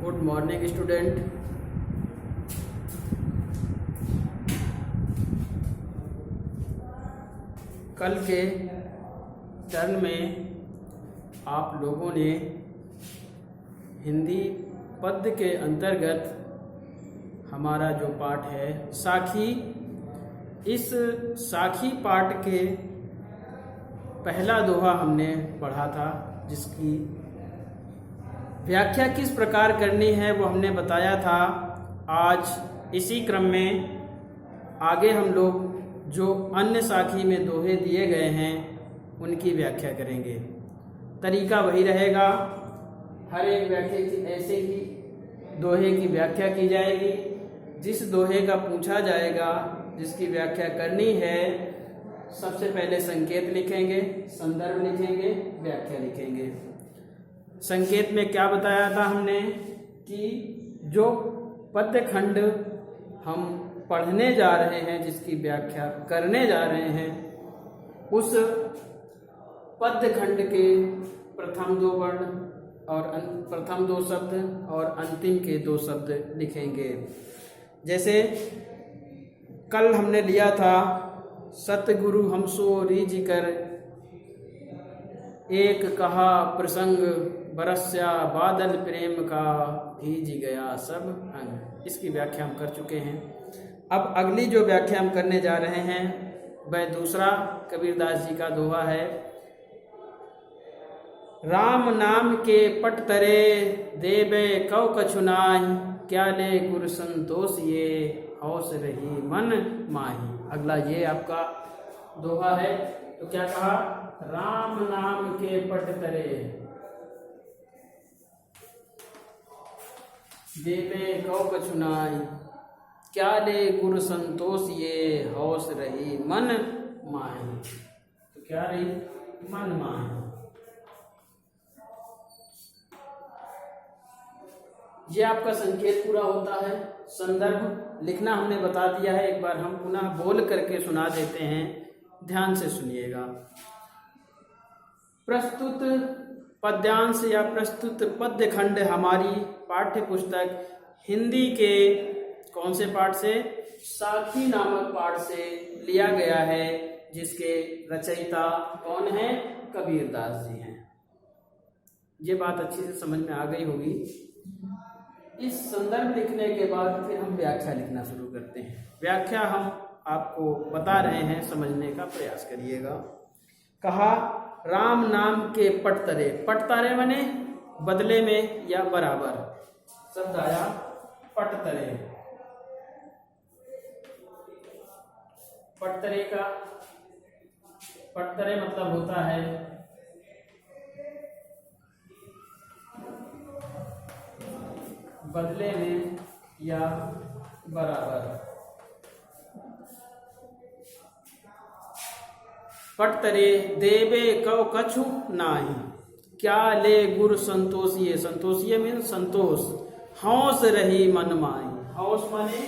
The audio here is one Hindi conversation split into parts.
Good morning student. कल के टर्न में आप लोगों ने हिंदी पद्य के अंतर्गत हमारा जो पाठ है साखी, इस साखी पाठ के पहला दोहा हमने पढ़ा था, जिसकी व्याख्या किस प्रकार करनी है वो हमने बताया था। आज इसी क्रम में आगे हम लोग जो अन्य साखी में दोहे दिए गए हैं उनकी व्याख्या करेंगे। तरीका वही रहेगा, हर एक व्याख्या की ऐसे ही दोहे की व्याख्या की जाएगी। जिस दोहे का पूछा जाएगा, जिसकी व्याख्या करनी है, सबसे पहले संकेत लिखेंगे, संदर्भ लिखेंगे, व्याख्या लिखेंगे। संकेत में क्या बताया था हमने कि जो पद्य खंड हम पढ़ने जा रहे हैं, जिसकी व्याख्या करने जा रहे हैं, उस पद्य खंड के प्रथम दो वर्ण और प्रथम दो शब्द और अंतिम के दो शब्द लिखेंगे। जैसे कल हमने लिया था, सतगुरु हमसो रीझ कर एक कहा प्रसंग, बरस्या बादल प्रेम का भीज गया सब अंग। इसकी व्याख्या हम कर चुके हैं। अब अगली जो व्याख्या हम करने जा रहे हैं वह दूसरा कबीरदास जी का दोहा है। राम नाम के पट तरे देबे कौ कछु नाहि, क्या ले गुर संतोष ये हौस रही मन माही। अगला ये आपका दोहा है। तो क्या कहा, राम नाम के पट तरे देबे कौ कछु नाहि, क्या ले गुर संतोष ये हौस रही मन माही। तो क्या रही, मन माही। ये आपका संकेत पूरा होता है। संदर्भ लिखना हमने बता दिया है, एक बार हम पुनः बोल करके सुना देते हैं, ध्यान से सुनिएगा। प्रस्तुत पद्यांश या प्रस्तुत पद्य खंड हमारी पाठ्य पुस्तक हिंदी के कौन से पाठ से, साखी नामक पाठ से लिया गया है, जिसके रचयिता कौन है, कबीरदास जी हैं। ये बात अच्छी से समझ में आ गई होगी। इस संदर्भ लिखने के बाद फिर हम व्याख्या लिखना शुरू करते हैं। व्याख्या हम आपको बता रहे हैं, समझने का प्रयास करिएगा। कहा, राम नाम के पटतरे, पटतरे माने बदले में या बराबर, शब्द आया पटतरे। पटतरे का पटतरे मतलब होता है बदले में या बराबर। पटतरे देबे कौ कछु नाही, क्या ले गुर संतोषिए। संतोषिए मीन संतोष। हौस रही मन माही, हौस माने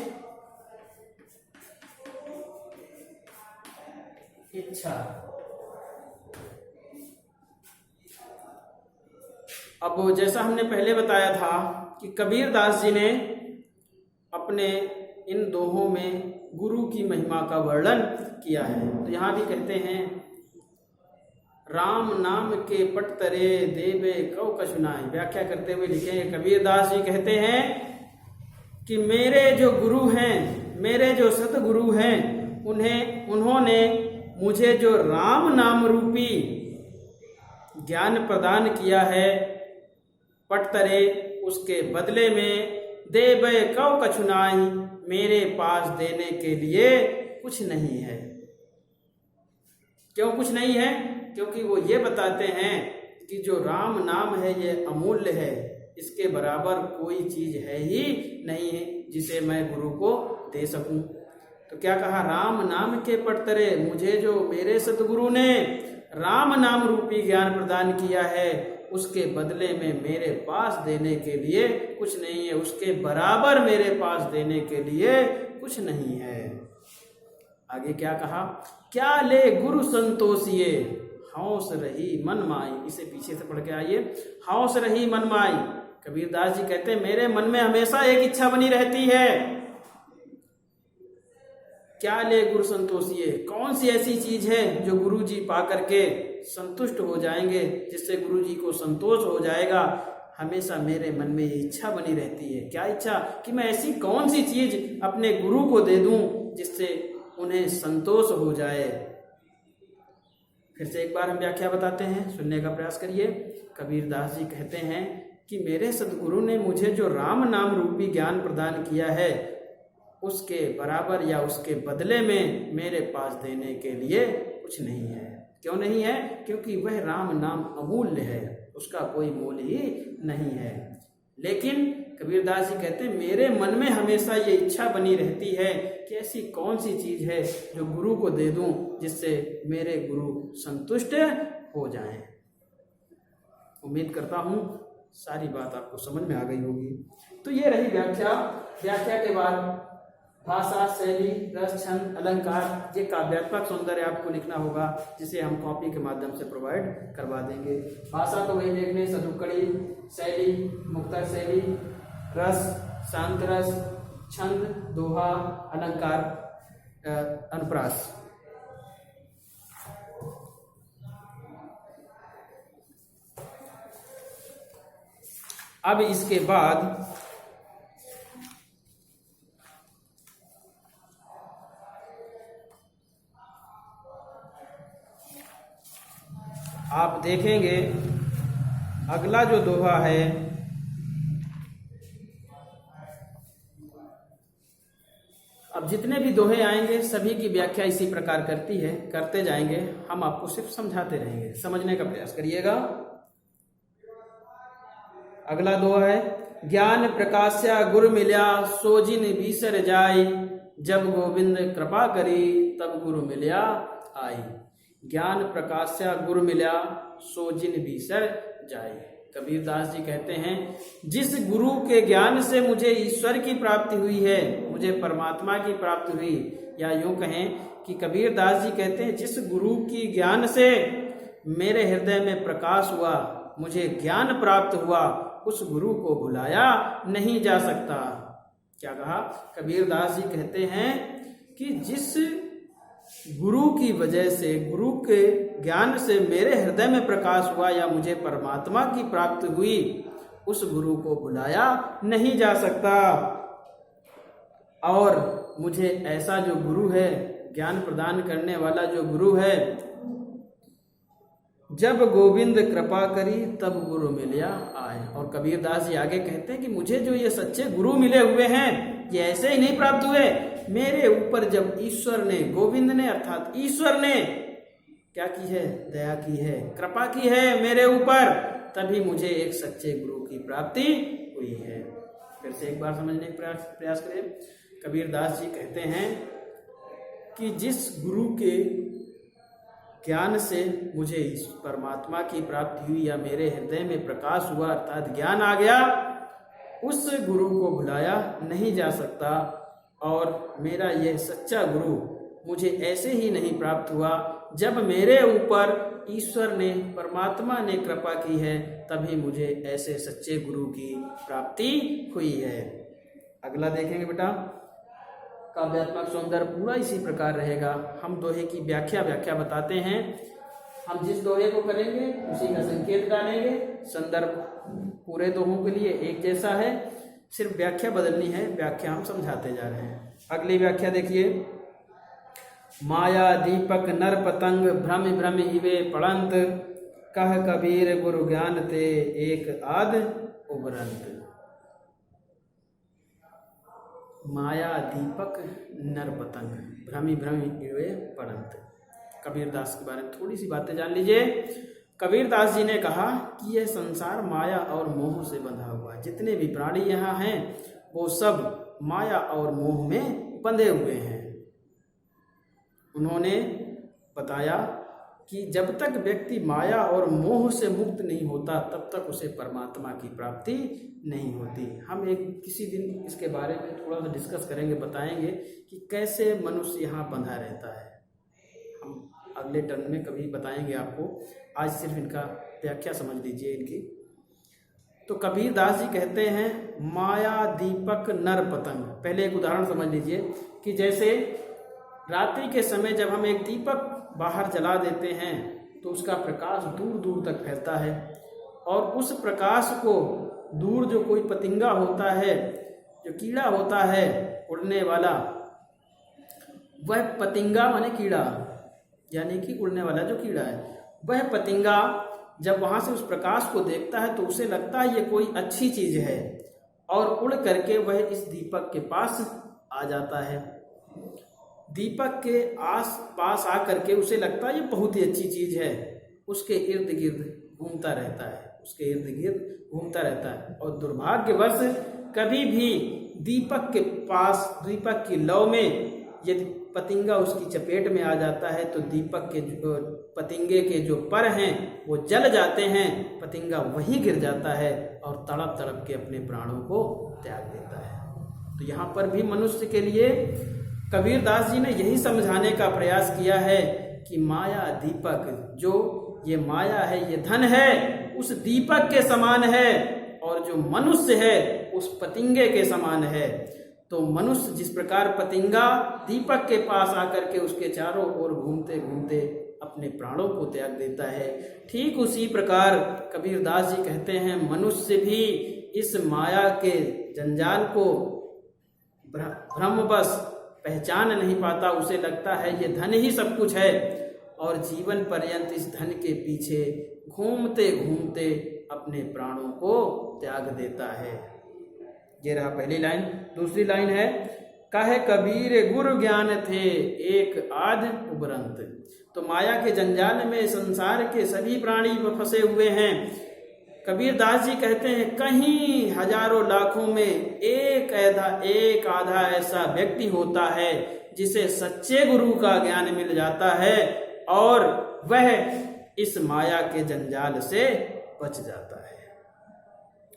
इच्छा। अब जैसा हमने पहले बताया था कि कबीरदास जी ने अपने इन दोहों में गुरु की महिमा का वर्णन किया है। तो यहाँ भी कहते हैं, राम नाम के पटतरे देबे कौ कछु नाहि। व्याख्या करते हुए लिखेंगे, कबीरदास जी कहते हैं कि मेरे जो गुरु हैं, मेरे जो सतगुरु हैं, उन्होंने मुझे जो राम नाम रूपी ज्ञान प्रदान किया है, पटतरे उसके बदले में देबे कौ कछु नाहि, मेरे पास देने के लिए कुछ नहीं है। क्यों कुछ नहीं है? क्योंकि वो ये बताते हैं कि जो राम नाम है ये अमूल्य है, इसके बराबर कोई चीज है ही नहीं है जिसे मैं गुरु को दे सकूं। तो क्या कहा, राम नाम के पटतरे, मुझे जो मेरे सतगुरु ने राम नाम रूपी ज्ञान प्रदान किया है, उसके बदले में मेरे पास देने के लिए कुछ नहीं है, उसके बराबर मेरे पास देने के लिए कुछ नहीं है। आगे क्या कहा, क्या ले गुरु संतोषिए हौस रही मन माई। इसे पीछे से पढ़ के आइए। हौस रही मन माई, कबीरदास जी कहते हैं मेरे मन में हमेशा एक इच्छा बनी रहती है, क्या ले गुरु संतोषिए, कौन सी ऐसी चीज है जो गुरु जी पा करके संतुष्ट हो जाएंगे, जिससे गुरु जी को संतोष हो जाएगा। हमेशा मेरे मन में ये इच्छा बनी रहती है। क्या इच्छा? कि मैं ऐसी कौन सी चीज अपने गुरु को दे दूं जिससे उन्हें संतोष हो जाए। फिर से एक बार हम व्याख्या बताते हैं, सुनने का प्रयास करिए। कबीरदास जी कहते हैं कि मेरे सद्गुरु ने मुझे जो राम नाम रूपी ज्ञान प्रदान किया है, उसके बराबर या उसके बदले में मेरे पास देने के लिए कुछ नहीं है। क्यों नहीं है? क्योंकि वह राम नाम अमूल्य है, उसका कोई मोल ही नहीं है। लेकिन कबीरदास जी कहते हैं मेरे मन में हमेशा ये इच्छा बनी रहती है कि ऐसी कौन सी चीज है जो गुरु को दे दूं जिससे मेरे गुरु संतुष्ट हो जाएं। उम्मीद करता हूं सारी बात आपको समझ में आ गई होगी। तो ये रही व्याख्या। व्याख्या के बाद भाषा, शैली, रस, छंद, अलंकार, ये काव्यात्मक सौंदर्य आपको लिखना होगा, जिसे हम कॉपी के माध्यम से प्रोवाइड करवा देंगे। भाषा तो वही देखने, सदुक्कड़ी, शैली, मुक्तक शैली, रस, शांत रस, छंद, दोहा, अलंकार, अनुप्रास। अब इसके बाद आप देखेंगे अगला जो दोहा है, अब जितने भी दोहे आएंगे सभी की व्याख्या इसी प्रकार करते जाएंगे। हम आपको सिर्फ समझाते रहेंगे, समझने का प्रयास करिएगा। अगला दोहा है, ज्ञान प्रकाश्या गुरु मिल्या सो जिन बीसर जाई, जब गोविंद कृपा करी तब गुरु मिल्या आई। ज्ञान प्रकाश्या गुरु मिल्या सो जिन बीसर जाई। कबीरदास जी कहते हैं जिस गुरु के ज्ञान से मुझे ईश्वर की प्राप्ति हुई है, मुझे परमात्मा की प्राप्ति हुई, या यूं कहें कि कबीरदास जी कहते हैं जिस गुरु की ज्ञान से मेरे हृदय में प्रकाश हुआ, मुझे ज्ञान प्राप्त हुआ, उस गुरु को भुलाया नहीं जा सकता। क्या कहा? कबीरदास जी कहते हैं कि जिस गुरु की वजह से, गुरु के ज्ञान से मेरे हृदय में प्रकाश हुआ या मुझे परमात्मा की प्राप्ति हुई, उस गुरु को भुलाया नहीं जा सकता। और मुझे ऐसा जो गुरु है, ज्ञान प्रदान करने वाला जो गुरु है, जब गोविंद कृपा करी तब गुरु मिलिया आए। और कबीरदास जी आगे कहते हैं कि मुझे जो ये सच्चे गुरु मिले हुए हैं, ये ऐसे ही नहीं प्राप्त हुए, मेरे ऊपर जब ईश्वर ने, गोविंद ने अर्थात ईश्वर ने क्या की है? दया की है, कृपा की है मेरे ऊपर, तभी मुझे एक सच्चे गुरु की प्राप्ति हुई है। फिर से एक बार समझने का प्रयास करें। कबीरदास जी कहते हैं कि जिस गुरु के ज्ञान से मुझे इस परमात्मा की प्राप्ति हुई या मेरे हृदय में प्रकाश हुआ अर्थात ज्ञान आ गया, उस गुरु को भुलाया नहीं जा सकता। और मेरा यह सच्चा गुरु मुझे ऐसे ही नहीं प्राप्त हुआ, जब मेरे ऊपर ईश्वर ने, परमात्मा ने कृपा की है, तभी मुझे ऐसे सच्चे गुरु की प्राप्ति हुई है। अगला देखेंगे बेटा। काव्यात्मक सौंदर्य पूरा इसी प्रकार रहेगा। हम दोहे की व्याख्या बताते हैं। हम जिस दोहे को करेंगे उसी का संकेत डालेंगे। संदर्भ पूरे दोहों के लिए एक जैसा है, सिर्फ व्याख्या बदलनी है। व्याख्या हम समझाते जा रहे हैं। अगली व्याख्या देखिए। माया दीपक नर पतंग भ्रम भ्रम इवे पड़ंत, कह कबीर गुरु ज्ञान ते एक आध उबरंत। माया दीपक नर पतंग भ्रमी भ्रमी इवे पड़ंत। कबीरदास के बारे में थोड़ी सी बातें जान लीजिए। कबीरदास जी ने कहा कि यह संसार माया और मोह से बंधा हुआ है। जितने भी प्राणी यहाँ हैं वो सब माया और मोह में बंधे हुए हैं। उन्होंने बताया कि जब तक व्यक्ति माया और मोह से मुक्त नहीं होता तब तक उसे परमात्मा की प्राप्ति नहीं होती। हम किसी दिन इसके बारे में थोड़ा सा डिस्कस करेंगे, बताएंगे कि कैसे मनुष्य यहाँ बंधा रहता है। हम अगले टर्न में कभी बताएंगे आपको। आज सिर्फ इनका व्याख्या समझ लीजिए इनकी। तो कबीर दास जी कहते हैं माया दीपक नर पतंग। पहले एक उदाहरण समझ लीजिए कि जैसे रात्रि के समय जब हम एक दीपक बाहर जला देते हैं तो उसका प्रकाश दूर दूर तक फैलता है, और उस प्रकाश को दूर जो कोई पतंगा होता है, जो कीड़ा होता है उड़ने वाला, वह पतंगा माने कीड़ा, यानी कि उड़ने वाला जो कीड़ा है, वह पतंगा जब वहाँ से उस प्रकाश को देखता है तो उसे लगता है ये कोई अच्छी चीज़ है, और उड़ करके वह इस दीपक के पास आ जाता है। दीपक के आस पास आ करके उसे लगता है ये बहुत ही अच्छी चीज़ है, उसके इर्द गिर्द घूमता रहता है, उसके इर्द गिर्द घूमता रहता है। और दुर्भाग्यवश कभी भी दीपक के पास, दीपक की लौ में यदि पतंगा उसकी चपेट में आ जाता है तो दीपक के पतंगे के जो पर हैं वो जल जाते हैं, पतंगा वहीं गिर जाता है और तड़प तड़प के अपने प्राणों को त्याग देता है। तो यहाँ पर भी मनुष्य के लिए कबीर दास जी ने यही समझाने का प्रयास किया है कि माया दीपक, जो ये माया है, ये धन है, उस दीपक के समान है, और जो मनुष्य है उस पतंगे के समान है। तो मनुष्य जिस प्रकार पतंगा दीपक के पास आकर के उसके चारों ओर घूमते घूमते अपने प्राणों को त्याग देता है, ठीक उसी प्रकार कबीर दास जी कहते हैं मनुष्य भी इस माया के जंजाल को भ्रमवश पहचान नहीं पाता। उसे लगता है ये धन ही सब कुछ है, और जीवन पर्यंत इस धन के पीछे घूमते घूमते अपने प्राणों को त्याग देता है। ये रहा पहली लाइन। दूसरी लाइन है, कहे कबीर गुरु ज्ञान थे एक आध उबरंत। तो माया के जंजाल में संसार के सभी प्राणी फंसे हुए हैं। कबीर दास जी कहते हैं कहीं हजारों लाखों में एक आधा ऐसा व्यक्ति होता है जिसे सच्चे गुरु का ज्ञान मिल जाता है और वह इस माया के जंजाल से बच जाता है।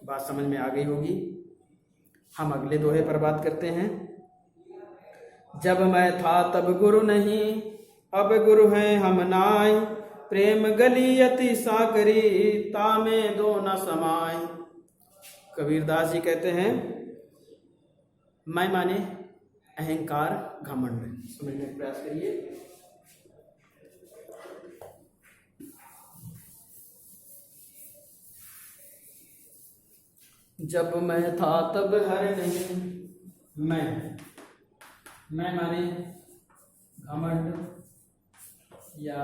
बात समझ में आ गई होगी। हम अगले दोहे पर बात करते हैं। जब मैं था तब गुरु नहीं, अब गुरु हैं हम नाई, प्रेम गली अति साकरी, तामे दो न समाई। कबीर दास जी कहते हैं मैं माने अहंकार घमंड। समझने का प्रयास करिए। जब मैं था तब हर नहीं, मैं माने घमंड या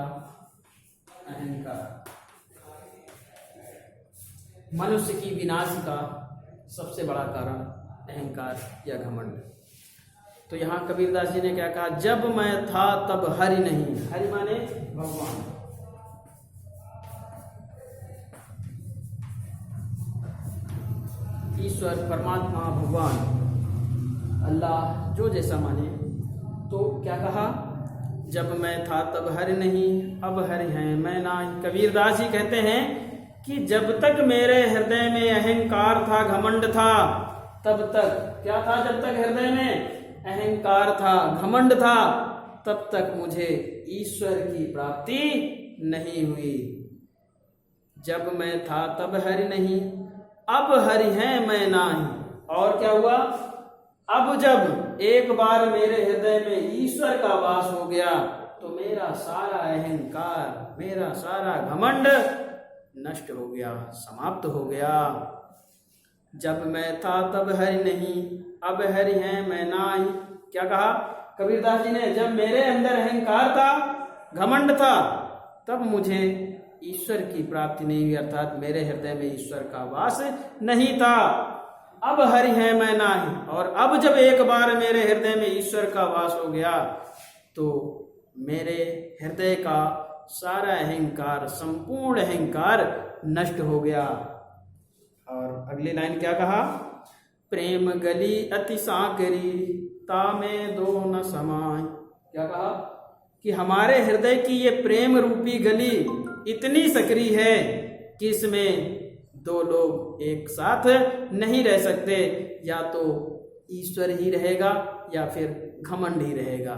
अहंकार। मनुष्य की विनाश का सबसे बड़ा कारण अहंकार या घमंड। तो यहाँ कबीरदास जी ने क्या कहा, जब मैं था तब हरि नहीं। हरि माने भगवान। ईश्वर, परमात्मा, भगवान, अल्लाह, जो जैसा माने। तो क्या कहा, जब मैं था तब हरि नहीं, अब हरि हैं मैं नाही। कबीरदास जी कहते हैं कि जब तक मेरे हृदय में अहंकार था, घमंड था, तब तक क्या था, जब तक हृदय में अहंकार था, घमंड था, तब तक मुझे ईश्वर की प्राप्ति नहीं हुई। जब मैं था तब हरि नहीं, अब हरि हैं मैं नाही। और क्या हुआ, अब जब एक बार मेरे हृदय में ईश्वर का वास हो गया तो मेरा सारा अहंकार, मेरा सारा घमंड नष्ट हो गया, समाप्त हो गया। जब मैं था तब हरि नहीं, अब हरि हैं मैं नाही। क्या कहा कबीरदास जी ने, जब मेरे अंदर अहंकार था, घमंड था, तब मुझे ईश्वर की प्राप्ति नहीं हुई, अर्थात मेरे हृदय में ईश्वर का वास नहीं था। अब हरि है मैं नाही। और अब जब एक बार मेरे हृदय में ईश्वर का वास हो गया तो मेरे हृदय का सारा अहंकार, संपूर्ण अहंकार नष्ट हो गया। और अगली लाइन क्या कहा, प्रेम गली अति साकरी, तामे दो न समाय। क्या कहा कि हमारे हृदय की ये प्रेम रूपी गली इतनी सकरी है कि इसमें दो लोग एक साथ नहीं रह सकते, या तो ईश्वर ही रहेगा या फिर घमंड ही रहेगा।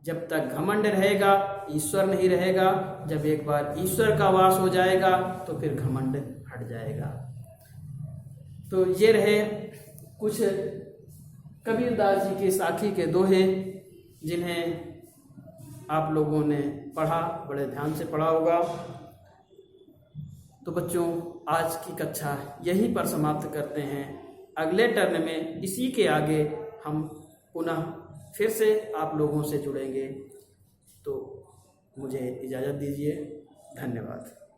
जब तक घमंड रहेगा ईश्वर नहीं रहेगा, जब एक बार ईश्वर का वास हो जाएगा तो फिर घमंड हट जाएगा। तो ये रहे कुछ कबीरदास जी के साखी के दोहे, जिन्हें आप लोगों ने पढ़ा, बड़े ध्यान से पढ़ा होगा। तो बच्चों, आज की कक्षा यहीं पर समाप्त करते हैं। अगले टर्न में इसी के आगे हम पुनः फिर से आप लोगों से जुड़ेंगे। तो मुझे इजाज़त दीजिए। धन्यवाद।